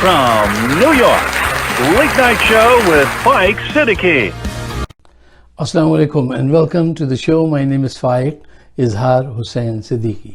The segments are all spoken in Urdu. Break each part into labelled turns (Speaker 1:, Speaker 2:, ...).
Speaker 1: from New York, Late Night Show with Faik Siddiqui.
Speaker 2: Assalamu alaikum and welcome to the show. My name is Faik Izhar Hussain Siddiqui.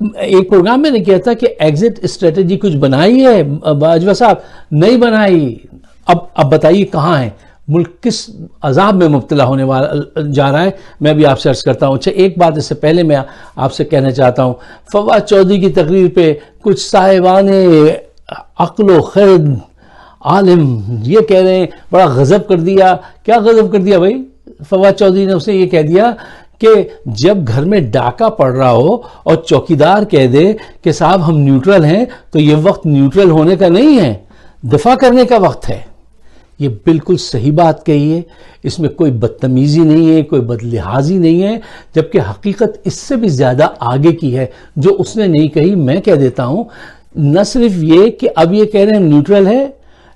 Speaker 2: ایک پروگرام میں نے کیا تھا کہ ایگزٹ اسٹریٹجی کچھ بنائی ہے باجوہ صاحب؟ نہیں بنائی. اب بتائیے کہاں ہے ملک، کس عذاب میں مبتلا ہونے والا جا رہا ہے. میں بھی آپ سے عرض کرتا ہوں. اچھا ایک بات اس سے پہلے میں آپ سے کہنا چاہتا ہوں. فواد چودھری کی تقریر پہ کچھ صاحبان عقل و خرد عالم یہ کہہ رہے ہیں بڑا غضب کر دیا. کیا غضب کر دیا بھائی فواد چودھری نے؟ اسے یہ کہہ دیا کہ جب گھر میں ڈاکہ پڑ رہا ہو اور چوکیدار کہہ دے کہ صاحب ہم نیوٹرل ہیں تو یہ وقت نیوٹرل ہونے کا نہیں ہے، دفاع کرنے کا وقت ہے. یہ بالکل صحیح بات کہی ہے. اس میں کوئی بدتمیزی نہیں ہے، کوئی بدلحاظی نہیں ہے، جبکہ حقیقت اس سے بھی زیادہ آگے کی ہے جو اس نے نہیں کہی. میں کہہ دیتا ہوں نہ صرف یہ کہ اب یہ کہہ رہے ہیں نیوٹرل ہے،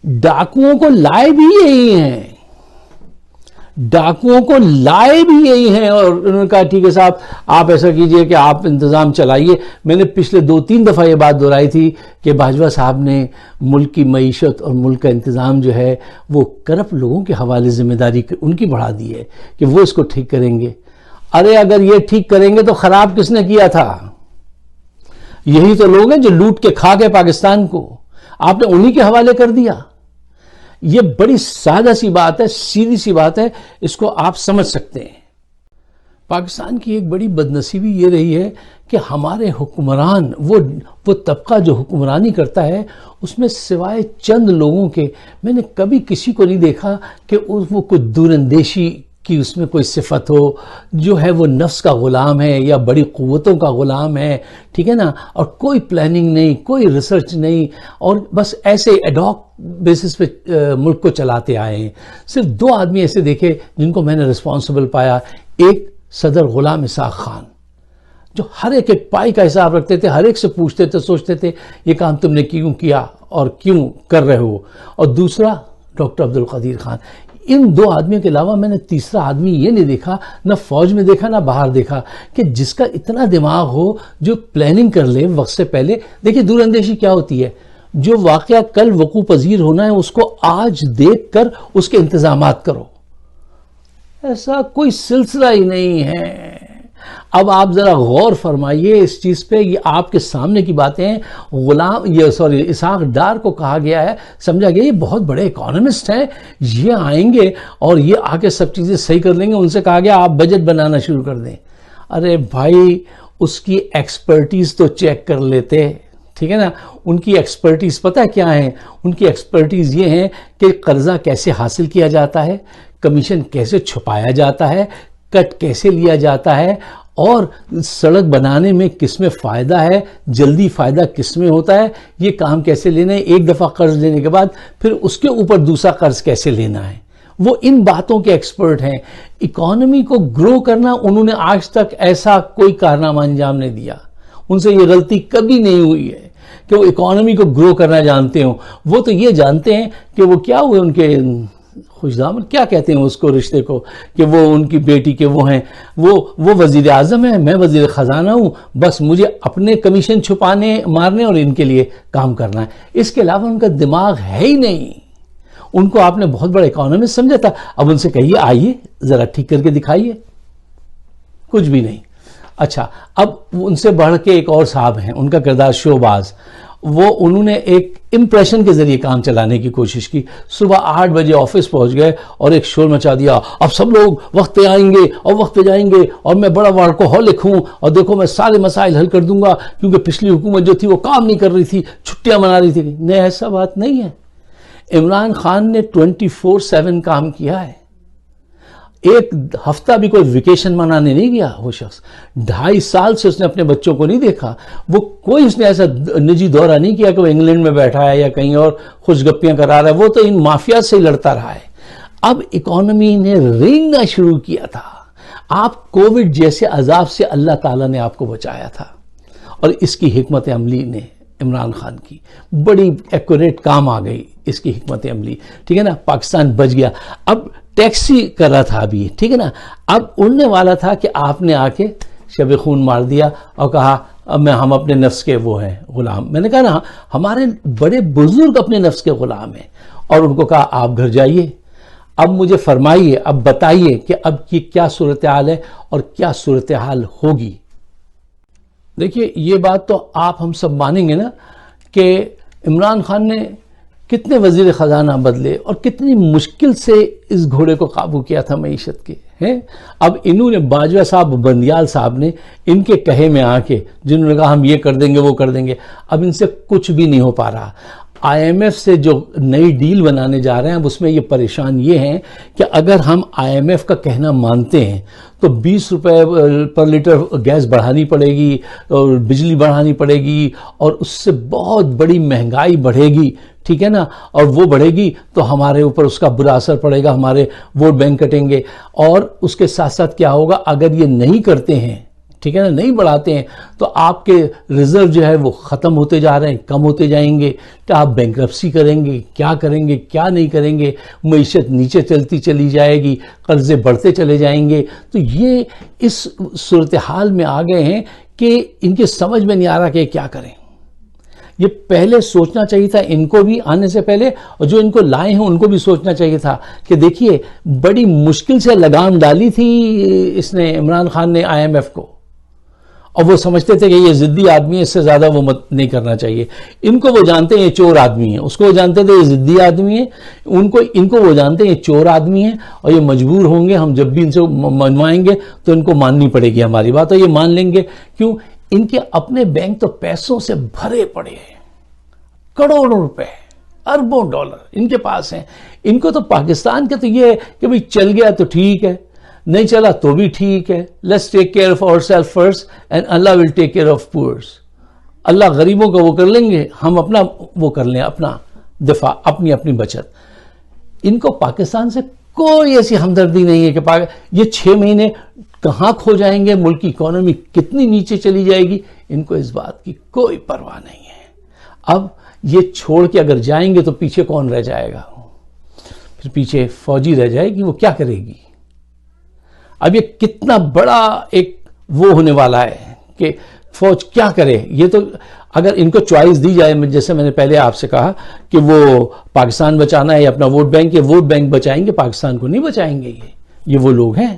Speaker 2: ڈاکوؤں کو لائے بھی یہی ہیں، ڈاکوؤں کو لائے بھی یہی ہیں. اور انہوں نے کہا ٹھیک ہے صاحب آپ ایسا کیجئے کہ آپ انتظام چلائیے. میں نے پچھلے 2-3 دفعہ یہ بات دہرائی تھی کہ باجوہ صاحب نے ملک کی معیشت اور ملک کا انتظام جو ہے وہ کرپٹ لوگوں کے حوالے ذمہ داری ان کی بڑھا دی ہے کہ وہ اس کو ٹھیک کریں گے. ارے اگر یہ ٹھیک کریں گے تو خراب کس نے کیا تھا؟ یہی تو لوگ ہیں جو لوٹ کے کھا گئے پاکستان کو. آپ نے انہی کے حوالے کر دیا. یہ بڑی سادہ سی بات ہے، سیدھی سی بات ہے، اس کو آپ سمجھ سکتے ہیں. پاکستان کی ایک بڑی بدنصیبی یہ رہی ہے کہ ہمارے حکمران وہ طبقہ جو حکمرانی کرتا ہے اس میں سوائے چند لوگوں کے میں نے کبھی کسی کو نہیں دیکھا کہ وہ کوئی دور اندیشی کی اس میں کوئی صفت ہو، جو ہے وہ نفس کا غلام ہے یا بڑی قوتوں کا غلام ہے، ٹھیک ہے نا، اور کوئی پلاننگ نہیں، کوئی ریسرچ نہیں، اور بس ایسے ایڈاک بیسس پہ ملک کو چلاتے آئے ہیں. صرف 2 آدمی ایسے دیکھے جن کو میں نے رسپانسبل پایا. ایک صدر غلام اسحاق خان جو ہر ایک پائی کا حساب رکھتے تھے، ہر ایک سے پوچھتے تھے، سوچتے تھے یہ کام تم نے کیوں کیا اور کیوں کر رہے ہو. اور دوسرا ڈاکٹر عبدالقدیر خان. ان 2 آدمیوں کے علاوہ میں نے تیسرا آدمی یہ نہیں دیکھا، نہ فوج میں دیکھا نہ باہر دیکھا، کہ جس کا اتنا دماغ ہو جو پلاننگ کر لے وقت سے پہلے. دیکھیے دور اندیشی کیا ہوتی ہے؟ جو واقعہ کل وقوع پذیر ہونا ہے اس کو آج دیکھ کر اس کے انتظامات کرو. ایسا کوئی سلسلہ ہی نہیں ہے. اب آپ ذرا غور فرمائیے اس چیز پہ. یہ آپ کے سامنے کی باتیں ہیں. اسحاق ڈار کو کہا گیا ہے، سمجھا گیا یہ بہت بڑے اکانومسٹ ہیں، یہ آئیں گے اور یہ آ کے سب چیزیں صحیح کر لیں گے. ان سے کہا گیا آپ بجٹ بنانا شروع کر دیں. ارے بھائی اس کی ایکسپرٹیز تو چیک کر لیتے، ٹھیک ہے نا. ان کی ایکسپرٹیز پتہ کیا ہیں؟ ان کی ایکسپرٹیز یہ ہیں کہ قرضہ کیسے حاصل کیا جاتا ہے، کمیشن کیسے چھپایا جاتا ہے، کٹ کیسے لیا جاتا ہے، اور سڑک بنانے میں کس میں فائدہ ہے، جلدی فائدہ کس میں ہوتا ہے، یہ کام کیسے لینا ہے، ایک دفعہ قرض لینے کے بعد پھر اس کے اوپر دوسرا قرض کیسے لینا ہے. وہ ان باتوں کے ایکسپرٹ ہیں. اکانومی کو گرو کرنا انہوں نے آج تک ایسا کوئی کارنامہ انجام نہیں دیا. ان سے یہ غلطی کبھی نہیں ہوئی ہے کہ وہ اکانومی کو گرو کرنا جانتے ہوں. وہ تو یہ جانتے ہیں کہ وہ کیا ہوئے ان کے خوش دامن کیا کہتے ہیں اس کو رشتے کو، کہ وہ ان کی بیٹی کے وہ ہیں، وہ وزیر اعظم ہیں، میں وزیر خزانہ ہوں، بس مجھے اپنے کمیشن چھپانے مارنے اور ان کے لیے کام کرنا ہے. اس کے علاوہ ان کا دماغ ہے ہی نہیں. ان کو آپ نے بہت بڑا اکانومسٹ سمجھا تھا. اب ان سے کہیے آئیے ذرا ٹھیک کر کے دکھائیے، کچھ بھی نہیں. اچھا اب ان سے بڑھ کے ایک اور صاحب ہیں، ان کا کردار شوباز. انہوں نے ایک امپریشن کے ذریعے کام چلانے کی کوشش کی. صبح 8 بجے آفس پہنچ گئے اور ایک شور مچا دیا، اب سب لوگ وقت پہ آئیں گے اور وقت پہ جائیں گے اور میں بڑا ورکوہولک ہوں اور دیکھو میں سارے مسائل حل کر دوں گا، کیونکہ پچھلی حکومت جو تھی وہ کام نہیں کر رہی تھی، چھٹیاں منا رہی تھی. نہیں، ایسا بات نہیں ہے. عمران خان نے 24/7 کام کیا ہے. ایک ہفتہ بھی کوئی ویکیشن منانے نہیں گیا وہ شخص. 2.5 سال سے اس نے اپنے بچوں کو نہیں دیکھا. وہ کوئی اس نے ایسا نجی دورہ نہیں کیا کہ وہ انگلینڈ میں بیٹھا ہے یا کہیں اور خوش گپیاں کرا رہا ہے. وہ تو ان مافیا سے ہی لڑتا رہا ہے. اب اکانومی نے رینگنا شروع کیا تھا. آپ کووڈ جیسے عذاب سے اللہ تعالیٰ نے آپ کو بچایا تھا، اور اس کی حکمت عملی نے عمران خان کی بڑی ایکوریٹ کام آ گئی. اس کی حکمت عملی، ٹھیک ہے نا، پاکستان بچ گیا. اب ٹیکسی کر رہا تھا ابھی، ٹھیک ہے نا، اب اڑنے والا تھا کہ آپ نے آ کے شب خون مار دیا اور کہا اب ہم اپنے نفس کے وہ ہیں غلام. میں نے کہا نا ہمارے بڑے بزرگ اپنے نفس کے غلام ہیں. اور ان کو کہا آپ گھر جائیے، اب مجھے فرمائیے، اب بتائیے کہ اب کی کیا صورتحال ہے اور کیا صورتحال ہوگی. دیکھیے یہ بات تو آپ ہم سب مانیں گے نا کہ عمران خان نے کتنے وزیر خزانہ بدلے اور کتنی مشکل سے اس گھوڑے کو قابو کیا تھا معیشت کے ہیں. اب انہوں نے باجوہ صاحب بندیال صاحب نے ان کے کہے میں آ کے جنہوں نے کہا ہم یہ کر دیں گے وہ کر دیں گے, اب ان سے کچھ بھی نہیں ہو پا رہا. آئی ایم ایف سے جو نئی ڈیل بنانے جا رہے ہیں اب اس میں یہ پریشان یہ ہیں کہ اگر ہم آئی ایم ایف کا کہنا مانتے ہیں تو 20 روپے پر لیٹر گیس بڑھانی پڑے گی اور بجلی بڑھانی پڑے گی اور اس سے بہت بڑی مہنگائی بڑھے گی, ٹھیک ہے نا, اور وہ بڑھے گی تو ہمارے اوپر اس کا برا اثر پڑے گا, ہمارے ووٹ بینک کٹیں گے. اور اس کے ساتھ ساتھ کیا ہوگا اگر یہ نہیں کرتے ہیں, ٹھیک ہے نا, نہیں بڑھاتے ہیں تو آپ کے ریزرو جو ہے وہ ختم ہوتے جا رہے ہیں, کم ہوتے جائیں گے. تو آپ بینکرپسی کریں گے, کیا کریں گے کیا نہیں کریں گے, معیشت نیچے چلتی چلی جائے گی, قرضے بڑھتے چلے جائیں گے. تو یہ اس صورتحال میں آ گئے ہیں کہ ان کے سمجھ میں نہیں آ رہا کہ کیا کریں. یہ پہلے سوچنا چاہیے تھا ان کو بھی آنے سے پہلے, اور جو ان کو لائے ہیں ان کو بھی سوچنا چاہیے تھا کہ دیکھیے بڑی مشکل سے لگام ڈالی تھی اس نے عمران خان نے آئی ایم ایف کو, اور وہ سمجھتے تھے کہ یہ ضدی آدمی ہے, اس سے زیادہ وہ مت نہیں کرنا چاہیے. ان کو وہ جانتے ہیں یہ چور آدمی ہیں, اس کو وہ جانتے تھے یہ ضدی آدمی ہے, ان کو وہ جانتے ہیں یہ چور آدمی ہیں, اور یہ مجبور ہوں گے, ہم جب بھی ان سے منوائیں گے تو ان کو ماننی پڑے گی ہماری بات, اور یہ مان لیں گے. کیوں؟ ان کے اپنے بینک تو پیسوں سے بھرے پڑے ہیں, کروڑوں روپے, اربوں ڈالر ان کے پاس ہیں. ان کو تو پاکستان کا تو یہ ہے کہ بھئی چل گیا تو ٹھیک ہے, نہیں چلا تو بھی ٹھیک ہے. Let's take care of our self first and Allah will take care of poors. Allah غریبوں کا وہ کر لیں گے, ہم اپنا وہ کر لیں, اپنا دفاع, اپنی بچت. ان کو پاکستان سے کوئی ایسی ہمدردی نہیں ہے کہ یہ 6 مہینے کہاں کھو جائیں گے, ملک کی اکانومی کتنی نیچے چلی جائے گی, ان کو اس بات کی کوئی پرواہ نہیں ہے. اب یہ چھوڑ کے اگر جائیں گے تو پیچھے کون رہ جائے گا؟ پھر پیچھے فوجی رہ جائے گی, وہ کیا کرے گی؟ اب یہ کتنا بڑا ایک وہ ہونے والا ہے کہ فوج کیا کرے. یہ تو اگر ان کو چوائس دی جائے, جیسے میں نے پہلے آپ سے کہا کہ وہ پاکستان بچانا ہے یا اپنا ووٹ بینک, یہ ووٹ بینک بچائیں گے, پاکستان کو نہیں بچائیں گے. یہ وہ لوگ ہیں,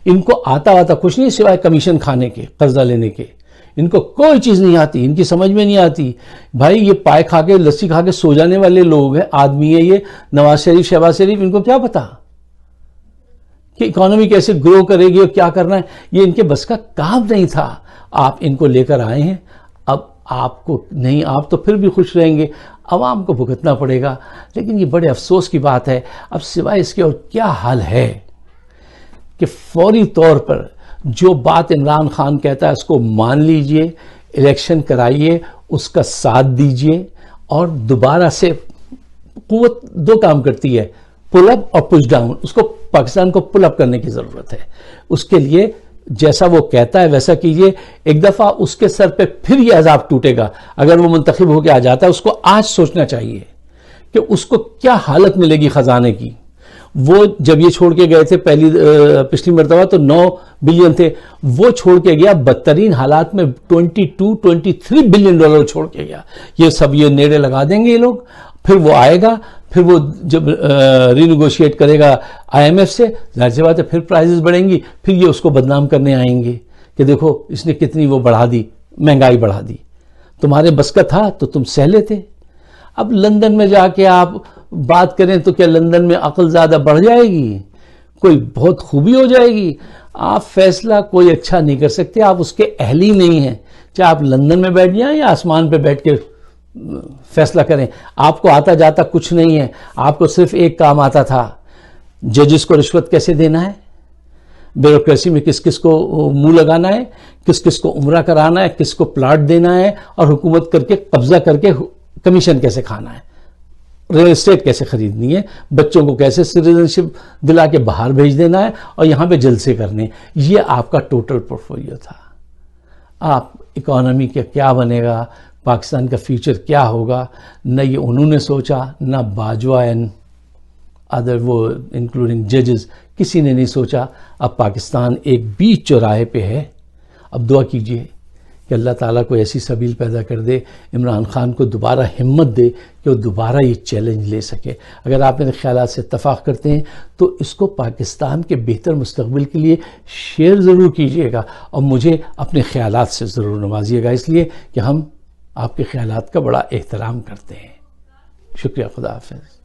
Speaker 2: ان کو آتا کچھ نہیں سوائے کمیشن کھانے کے, قرضہ لینے کے. ان کو کوئی چیز نہیں آتی, ان کی سمجھ میں نہیں آتی. بھائی یہ پائے کھا کے لسی کھا کے سو جانے والے لوگ ہیں, آدمی ہے یہ نواز شریف شہباز شریف, ان کو کیا پتا کہ اکانومی کیسے گرو کرے گی اور کیا کرنا ہے. یہ ان کے بس کا کام نہیں تھا. آپ ان کو لے کر آئے ہیں, اب آپ کو نہیں, آپ تو پھر بھی خوش رہیں گے, عوام کو بھگتنا پڑے گا. لیکن یہ بڑے افسوس کی بات ہے. اب سوائے اس کے اور کیا حل ہے کہ فوری طور پر جو بات عمران خان کہتا ہے اس کو مان لیجئے, الیکشن کرائیے, اس کا ساتھ دیجئے, اور دوبارہ سے قوت 2 کام کرتی ہے, پل اپ اور پش ڈاؤن. اس کو پاکستان کو پل اپ کرنے کی ضرورت ہے. اس کے لیے جیسا وہ کہتا ہے ویسا کیجئے. ایک دفعہ اس کے سر پہ پھر یہ عذاب ٹوٹے گا اگر وہ منتخب ہو کے آ جاتا ہے. اس کو آج سوچنا چاہیے کہ اس کو کیا حالت ملے گی خزانے کی. وہ جب یہ چھوڑ کے گئے تھے پچھلی مرتبہ تو 9 بلین تھے, وہ چھوڑ کے گیا بدترین حالات میں 22-23 بلین ڈالر چھوڑ کے گیا. یہ سب یہ نیڑے لگا دیں گے یہ لوگ, پھر وہ آئے گا, پھر وہ جب رینیگوشیٹ کرے گا آئی ایم ایف سے, ظاہر سی بات ہے پھر پرائزز بڑھیں گی, پھر یہ اس کو بدنام کرنے آئیں گے کہ دیکھو اس نے کتنی وہ بڑھا دی, مہنگائی بڑھا دی, تمہارے بس کا تھا تو تم سہ لیتے. اب لندن میں جا کے آپ بات کریں تو کیا لندن میں عقل زیادہ بڑھ جائے گی, کوئی بہت خوبی ہو جائے گی؟ آپ فیصلہ کوئی اچھا نہیں کر سکتے, آپ اس کے اہل ہی نہیں ہیں. چاہے آپ لندن میں بیٹھ جائیں یا آسمان پہ بیٹھ کے فیصلہ کریں, آپ کو آتا جاتا کچھ نہیں ہے. آپ کو صرف ایک کام آتا تھا, ججز کو رشوت کیسے دینا ہے, بیوروکریسی میں کس کس کو منہ لگانا ہے, کس کس کو عمرہ کرانا ہے, کس کو پلاٹ دینا ہے, اور حکومت کر کے قبضہ کر کے کمیشن کیسے کھانا ہے, ریل اسٹیٹ کیسے خریدنی ہے, بچوں کو کیسے سٹیزنشپ دلا کے باہر بھیج دینا ہے, اور یہاں پہ جلسے کرنے. یہ آپ کا ٹوٹل پورٹفولیو تھا. آپ اکانومی کا کیا بنے گا, پاکستان کا فیوچر کیا ہوگا, نہ یہ انہوں نے سوچا, نہ باجوہ اینڈ ادر وہ انکلوڈنگ ججز, کسی نے نہیں سوچا. اب پاکستان ایک بیچ چوراہے پہ ہے. اب دعا کیجئے کہ اللہ تعالیٰ کو ایسی سبیل پیدا کر دے، عمران خان کو دوبارہ ہمت دے کہ وہ دوبارہ یہ چیلنج لے سکے۔ اگر آپ میرے خیالات سے اتفاق کرتے ہیں تو اس کو پاکستان کے بہتر مستقبل کے لیے شیئر ضرور کیجیے گا، اور مجھے اپنے خیالات سے ضرور نوازیے گا، اس لیے کہ ہم آپ کے خیالات کا بڑا احترام کرتے ہیں۔ شکریہ، خدا حافظ۔